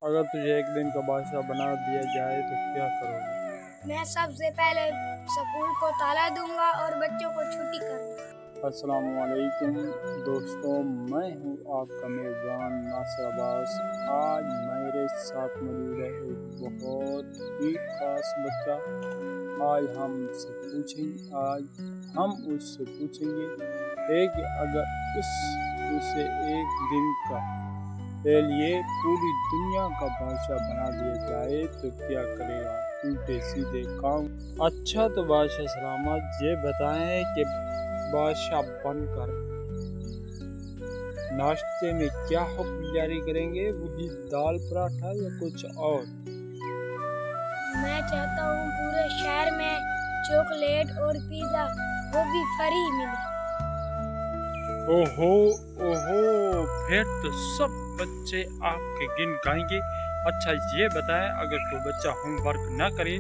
اگر تجھے ایک دن کا بادشاہ بنا دیا جائے تو کیا کرو گے؟ میں سب سے پہلے سکول کو تالا دوں گا اور بچوں کو چھٹی کروں گا۔ السلام علیکم دوستوں، میں ہوں آپ کا میزبان ناصر عباس۔ آج میرے ساتھ موجود ہے ایک بہت ہی خاص بچہ۔ آج ہم اس سے پوچھیں گے کہ اگر اسے ایک دن کے لیے پوری دنیا کا بادشاہ بنا دیا جائے تو کیا کرے گا؟ الٹے سیدھے کام۔ اچھا تو بادشاہ سلامت، یہ بتائیں کہ بادشاہ بن کر ناشتے میں کیا حکم جاری کریں گے؟ وہی دال پراٹھا یا کچھ اور؟ میں چاہتا ہوں پورے شہر میں چاکلیٹ اور پیزا وہ بھی فری ملے۔ اوہو پھر تو سب بچے آپ کے گن گائیں گے۔ اچھا یہ بتائیں، اگر کوئی بچہ ہوم ورک نہ کرے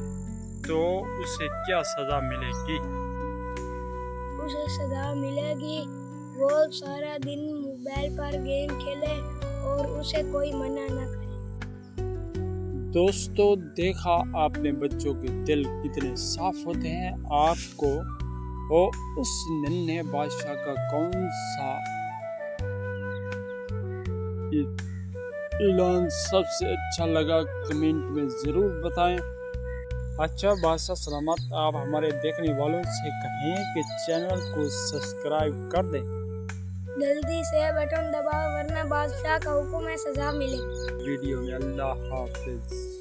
تو اسے کیا سزا ملے گی؟ اسے سزا ملے گی وہ سارا دن موبائل پر گیم کھیلے اور اسے کوئی منع نہ کرے۔ دوستو، دیکھا آپ نے بچوں کے دل کتنے صاف ہوتے ہیں۔ آپ کو اس ننھے بادشاہ کا کون سا اعلان سب سے اچھا لگا؟ کمنٹ میں ضرور بتائیں۔ اچھا بادشاہ سلامت، آپ ہمارے دیکھنے والوں سے کہیں کہ چینل کو سبسکرائب کر دیں۔ جلدی سے بٹن دباؤ ورنہ بادشاہ کا حکم ہے سزا ملے گی۔ ویڈیو میں اللہ حافظ۔